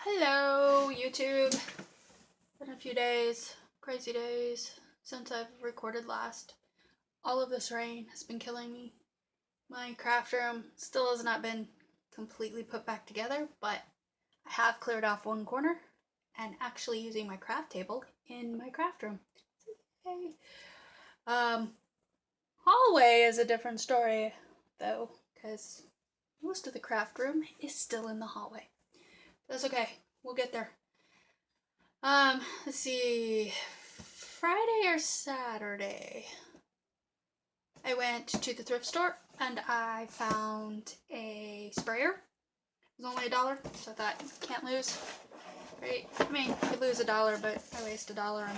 Hello, YouTube. Been a few days, crazy days, since I've recorded last. All of this rain has been killing me. My craft room still has not been completely put back together, but I have cleared off one corner and actually using my craft table in my craft room. Yay. Hallway is a different story, though, because most of the craft room is still in the hallway. That's okay. We'll get there. Let's see. Friday or Saturday, I went to the thrift store and I found a sprayer. It was only $1, so I thought, can't lose. Right? I mean, I could lose $1, but I waste $1 on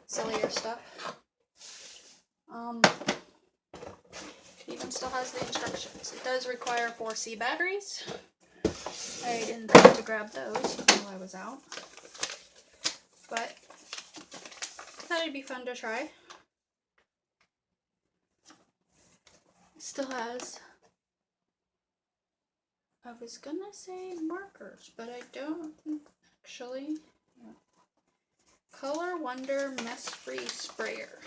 sillier stuff. It even still has the instructions. It does require 4C batteries. I didn't think to grab those while I was out, but I thought it'd be fun to try. It still has, I was gonna say markers, but I don't actually. Color Wonder Mess Free Sprayer.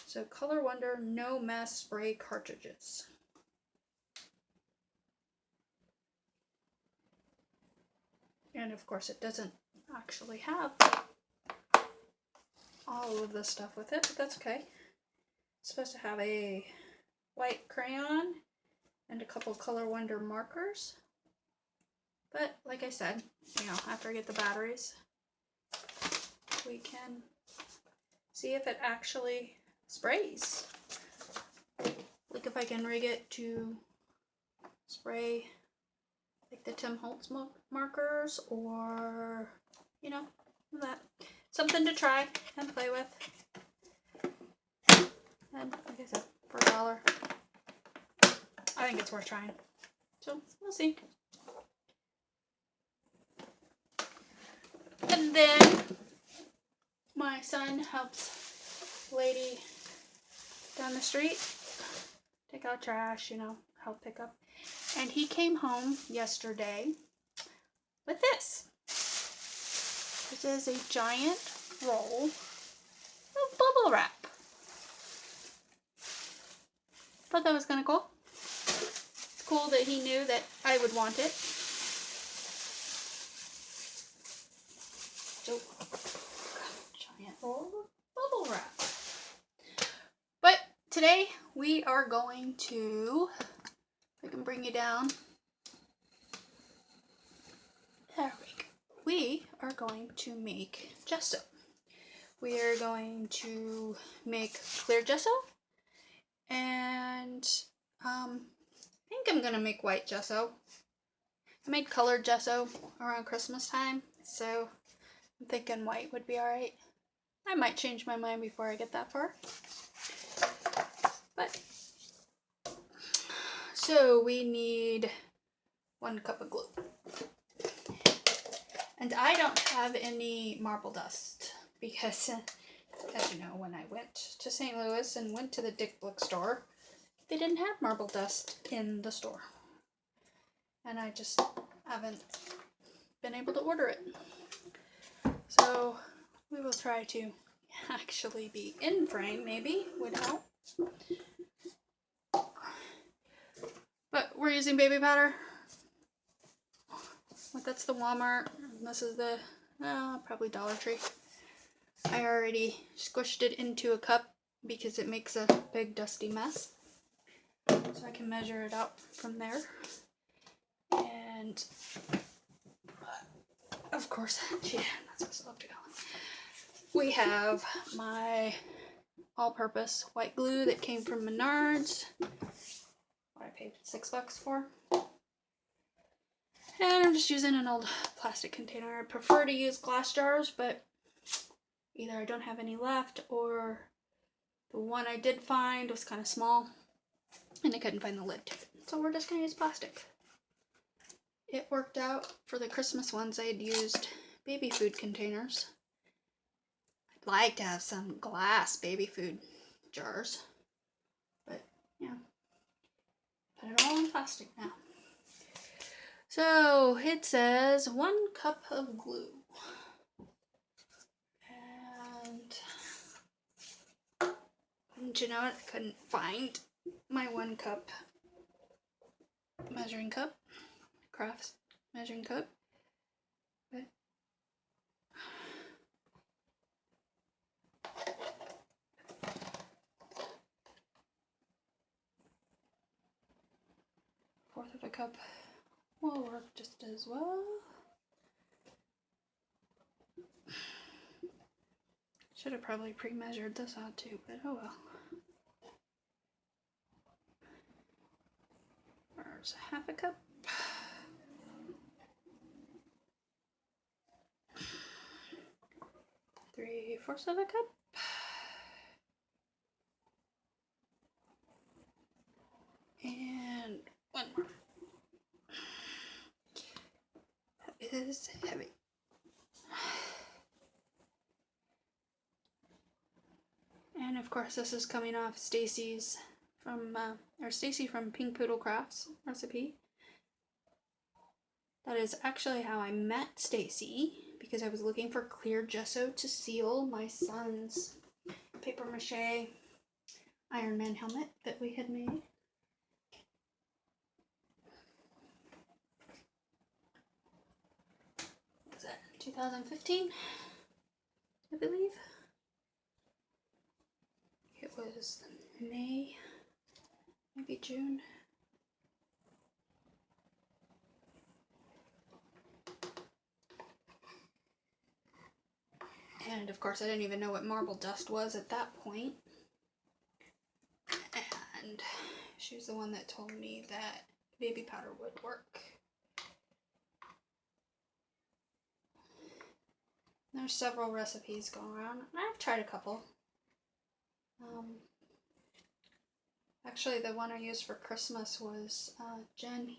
So Color Wonder No Mess Spray Cartridges. And of course it doesn't actually have all of this stuff with it, but that's okay. It's supposed to have a white crayon and a couple Color Wonder markers. But like I said, after I get the batteries, we can see if it actually sprays. Like if I can rig it to spray like the Tim Holtz markers, or that. Something to try and play with. And like I said, for $1, I think it's worth trying. So we'll see. And then my son helps a lady down the street take out trash, help pick up. And he came home yesterday with this. This is a giant roll of bubble wrap. Thought that was kind of cool. It's cool that he knew that I would want it. So, giant roll of bubble wrap. But today we are going to, if I can bring you down. There we go. We are going to make gesso. We are going to make clear gesso, and I think I'm gonna make white gesso. I made colored gesso around Christmas time, so I'm thinking white would be alright. I might change my mind before I get that far. But so we need 1 cup of glue. And I don't have any marble dust because, as you know, when I went to St. Louis and went to the Dick Blick store, they didn't have marble dust in the store. And I just haven't been able to order it. So we will try to actually be in frame, maybe, would help. But we're using baby powder. That's the Walmart. This is the probably Dollar Tree. I already squished it into a cup because it makes a big dusty mess. So I can measure it out from there. And of course, yeah, that's supposed to go. We have my all-purpose white glue that came from Menards. What I paid $6 for. And I'm just using an old plastic container. I prefer to use glass jars, but either I don't have any left or the one I did find was kind of small and I couldn't find the lid to it. So we're just going to use plastic. It worked out for the Christmas ones. I had used baby food containers. I'd like to have some glass baby food jars, but yeah, put it all in plastic now. So it says 1 cup of glue. And you know what? I couldn't find my 1 cup measuring cup, crafts measuring cup. But fourth of a cup will work just as well. Should have probably pre-measured this out too, but oh well. There's 1/2 cup. Three-fourths of a cup. And 1 more. That is heavy. And of course this is coming off Stacy's Stacy from Pink Poodle Crafts recipe. That is actually how I met Stacy, because I was looking for clear gesso to seal my son's paper mache Iron Man helmet that we had made. What was that, 2015, I believe? It was May, maybe June. And of course I didn't even know what marble dust was at that point. And she was the one that told me that baby powder would work. There's several recipes going around, and I've tried a couple. Actually, the one I used for Christmas was Jen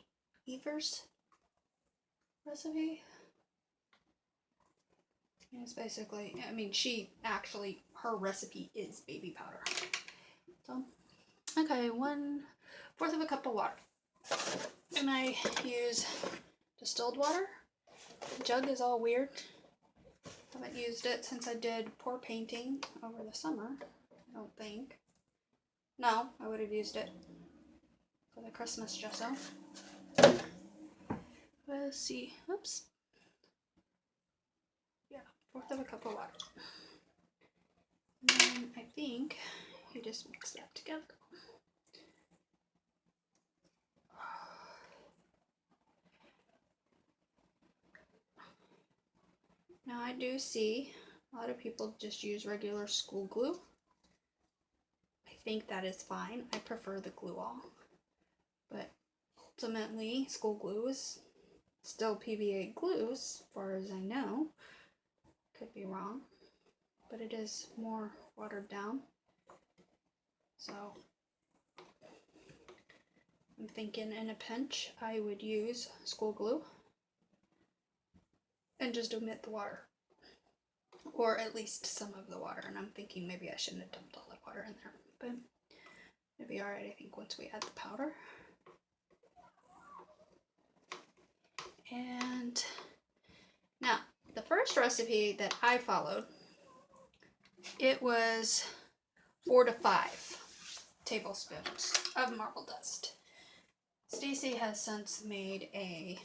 Evers' recipe. It's basically, I mean, her recipe is baby powder. So, okay, 1/4 of a cup of water. And I use distilled water. The jug is all weird. Haven't used it since I did pour painting over the summer, I don't think. No, I would have used it for the Christmas gesso. Let's see. Oops. Yeah, 1/4 of a cup of water. And then I think you just mix that together. Now I do see a lot of people just use regular school glue. I think that is fine. I prefer the glue all. But ultimately, school glue is still PVA glue, as far as I know. Could be wrong. But it is more watered down. So I'm thinking in a pinch I would use school glue and just omit the water. Or at least some of the water. And I'm thinking maybe I shouldn't have dumped all the water in there. But it'll be alright, I think, once we add the powder. And now, the first recipe that I followed, it was 4 to 5 tablespoons of marble dust. Stacy has since made a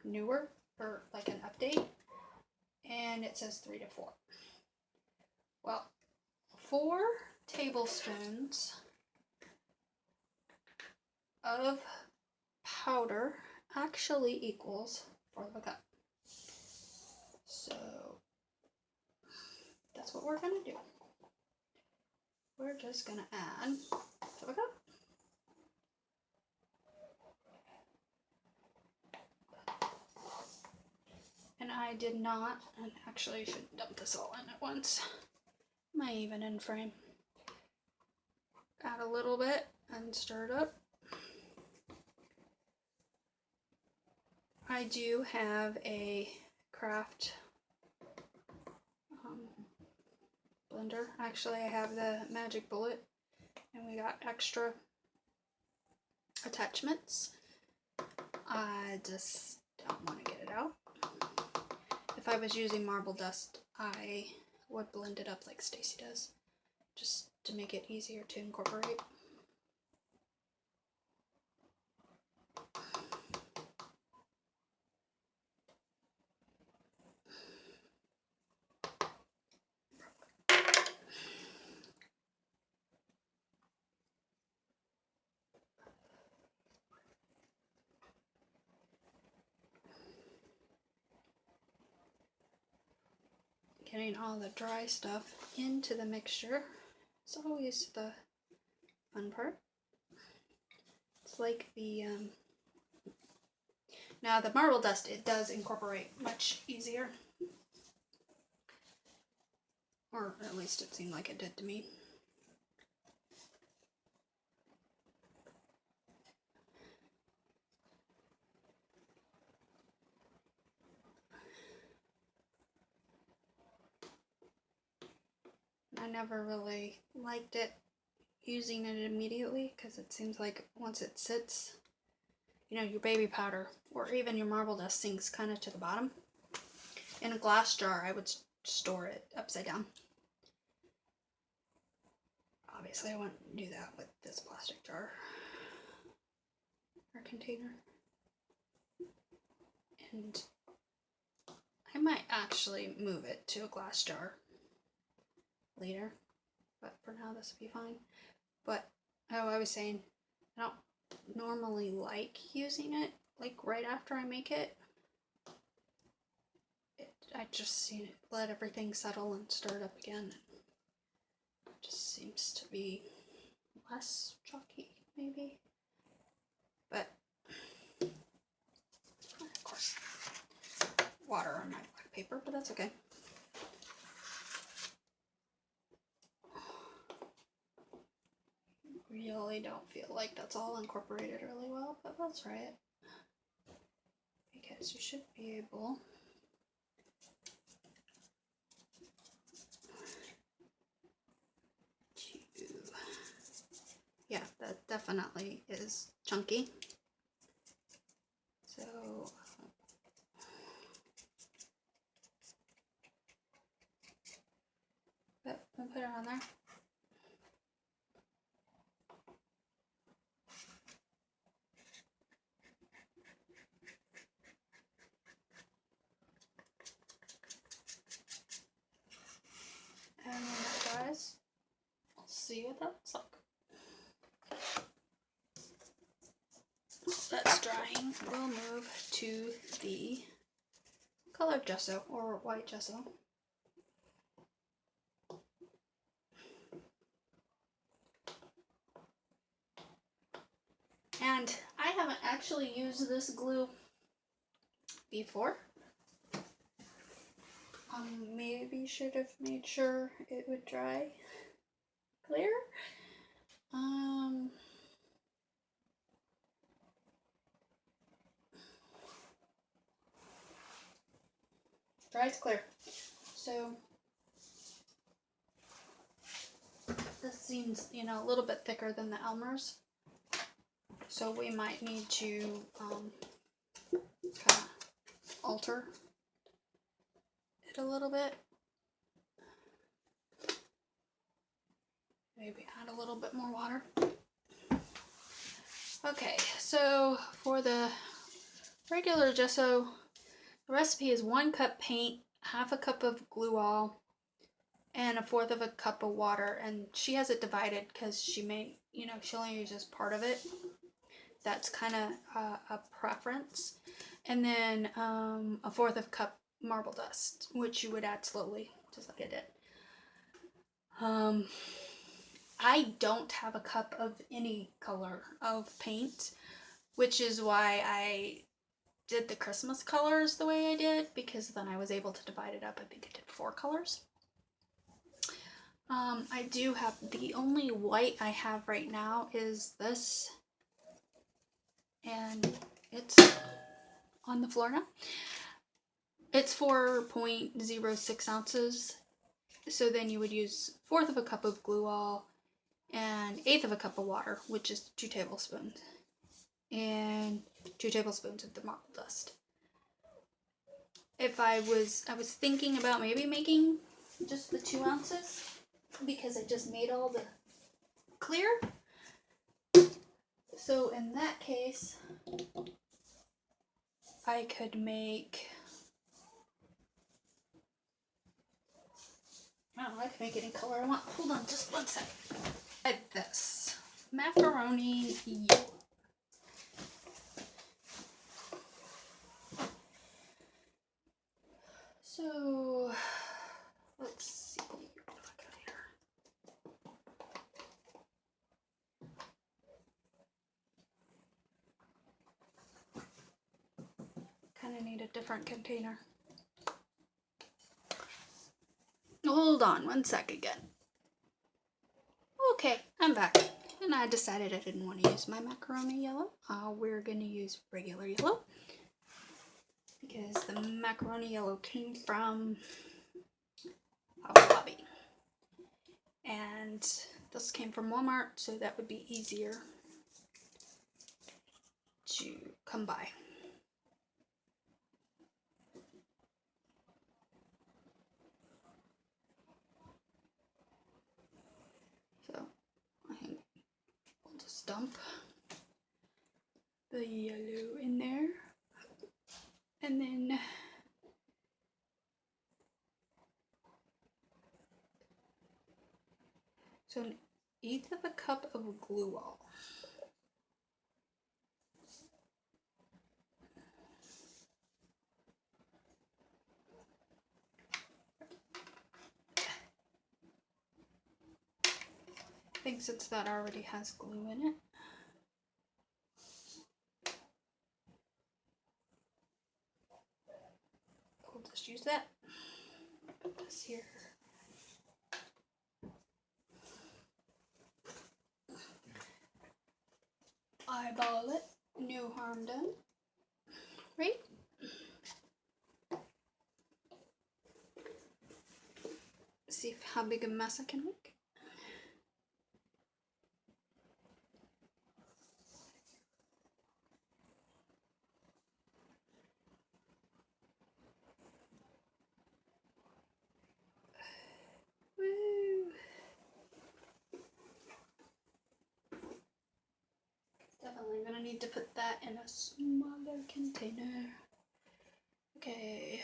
newer, or like an update, and it says 3 to 4. Well, 4 tablespoons of powder actually equals 1/4 of a cup. So that's what we're gonna do. We're just gonna add 1/4 of a cup. And I did not, and actually I should dump this all in at once. Am I even in frame? Add a little bit and stir it up. I do have a craft blender. Actually, I have the Magic Bullet, and we got extra attachments I just don't want to get it out. If I was using marble dust, I would blend it up like Stacy does, just to make it easier to incorporate. Getting all the dry stuff into the mixture is always the fun part. It's like the, now the marble dust, it does incorporate much easier. Or at least it seemed like it did to me. I never really liked it using it immediately because it seems like once it sits, you know, your baby powder or even your marble dust sinks kind of to the bottom. In a glass jar, I would store it upside down. Obviously, I wouldn't do that with this plastic jar or container. And I might actually move it to a glass jar later, but for now this will be fine. But I was saying, I don't normally like using it like right after I make it. I just let everything settle and stir it up again. It just seems to be less chalky, maybe. But of course, water on my black paper, but that's okay. Really don't feel like that's all incorporated really well, but let's try it. Because you should be able to, yeah, that definitely is chunky. So I'll put it on there. And when that dries, I'll see what that looks like. That's drying. We'll move to the colored gesso or white gesso. And I haven't actually used this glue before. Maybe should have made sure it would dry clear. Dries clear. So this seems, you know, a little bit thicker than the Elmer's. So we might need to kind of alter it a little bit. Maybe add a little bit more water. Okay, so for the regular gesso, the recipe is 1 cup paint, 1/2 cup of glue all, and 1/4 cup of water. And she has it divided because she may, you know, she only uses part of it. That's kind of a preference. And then 1/4 cup marble dust, which you would add slowly, just like I did. I don't have a cup of any color of paint, which is why I did the Christmas colors the way I did, because then I was able to divide it up. I think I did 4 colors. I do have, the only white I have right now is this, and it's on the floor now. It's 4.06 ounces. So then you would use 1/4 cup of glue all and 1/8 cup of water, which is 2 tablespoons, and 2 tablespoons of the marble dust. If I was thinking about maybe making just the 2 ounces because I just made all the clear. So in that case, I could make, I can make any color I want. Hold on just one second. Like this. Macaroni yellow. So, let's see. Kind of need a different container. Hold on one sec again. Okay, I'm back. And I decided I didn't want to use my macaroni yellow. We're going to use regular yellow. Because the macaroni yellow came from Hobby Lobby. And this came from Walmart, so that would be easier to come by. So I think we'll just dump the yellow in there. And then so an 1/8 of a cup of glue all. I think since that already has glue in it, we'll just use that. Put this here. Eyeball it. No harm done. Right? See how big a mess I can make. Woo! Definitely gonna need to put that in a smaller container. Okay.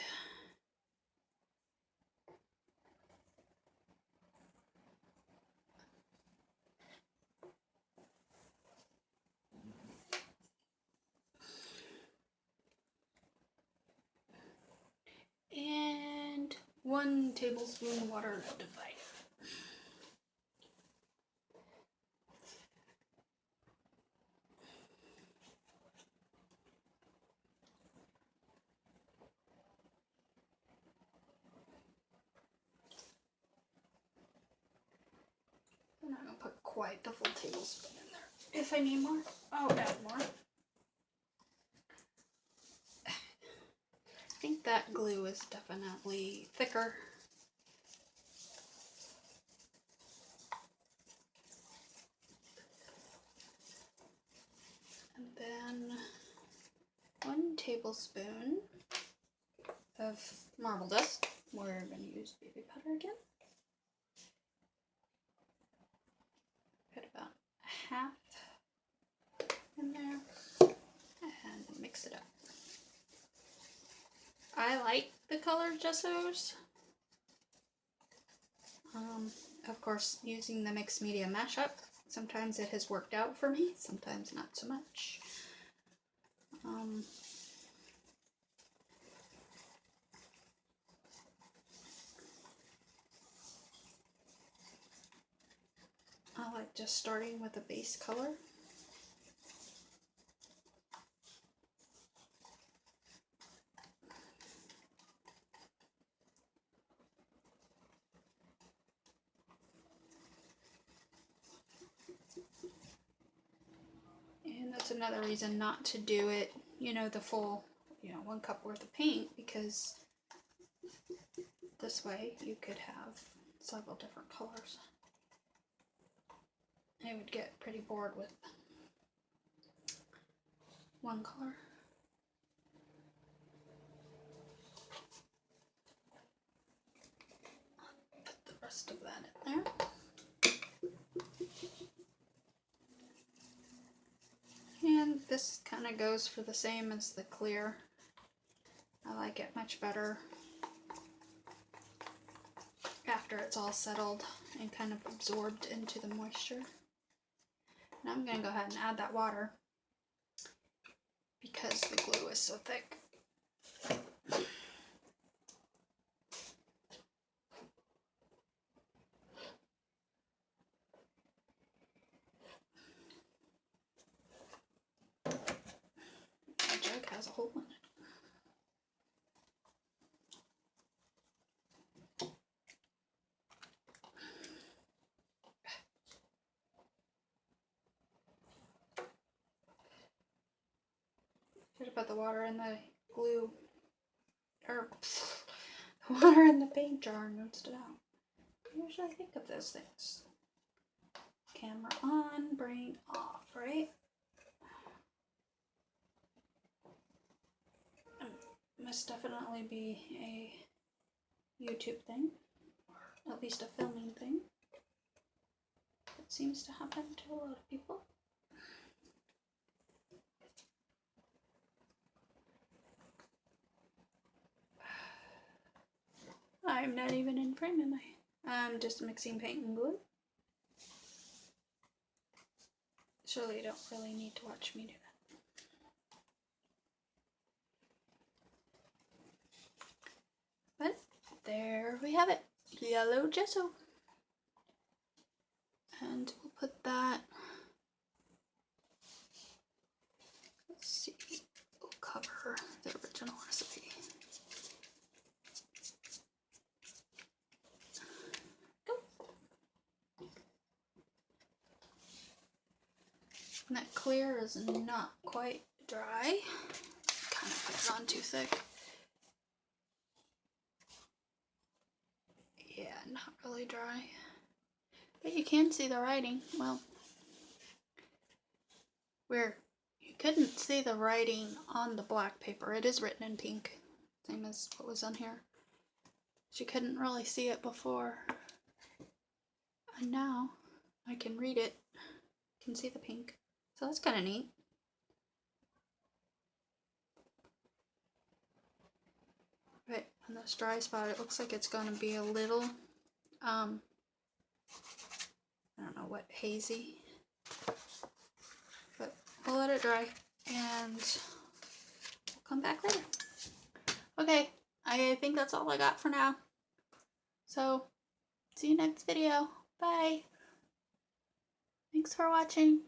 And 1 tablespoon water divider. I'm not gonna put quite the full tablespoon in there. If I need more, I'll add more. I think that glue is definitely thicker. And then 1 tablespoon of marble dust. We're going to use baby powder again. Put about 1/2 in there and mix it up. I like the color Gessos. Of course, using the mixed media mashup, sometimes it has worked out for me, sometimes not so much. I like just starting with a base color. And that's another reason not to do it, the full, 1 cup worth of paint, because this way you could have several different colors. I would get pretty bored with 1 color. most of that in there. And this kind of goes for the same as the clear. I like it much better after it's all settled and kind of absorbed into the moisture. And I'm going to go ahead and add that water because the glue is so thick. My jug has a hole in it. Should have put the water in the glue, or the water in the paint jar and rinsed it out. I usually think of those things. Camera on, brain off, right? Must definitely be a YouTube thing, or at least a filming thing. It seems to happen to a lot of people. I'm not even in frame, am I? I'm just mixing paint and glue. Surely you don't really need to watch me do that. But there we have it, yellow gesso. And we'll put that, let's see, we'll cover the original recipe. And that clear is not quite dry. Kind of put it on too thick. Yeah, not really dry. But you can see the writing. Well, where you couldn't see the writing on the black paper. It is written in pink, same as what was on here. But you couldn't really see it before. And now I can read it. You can see the pink. So that's kind of neat. Right on this dry spot, it looks like it's going to be a little, I don't know what, hazy. But we'll let it dry and we'll come back later. Okay, I think that's all I got for now. So, see you next video. Bye. Thanks for watching.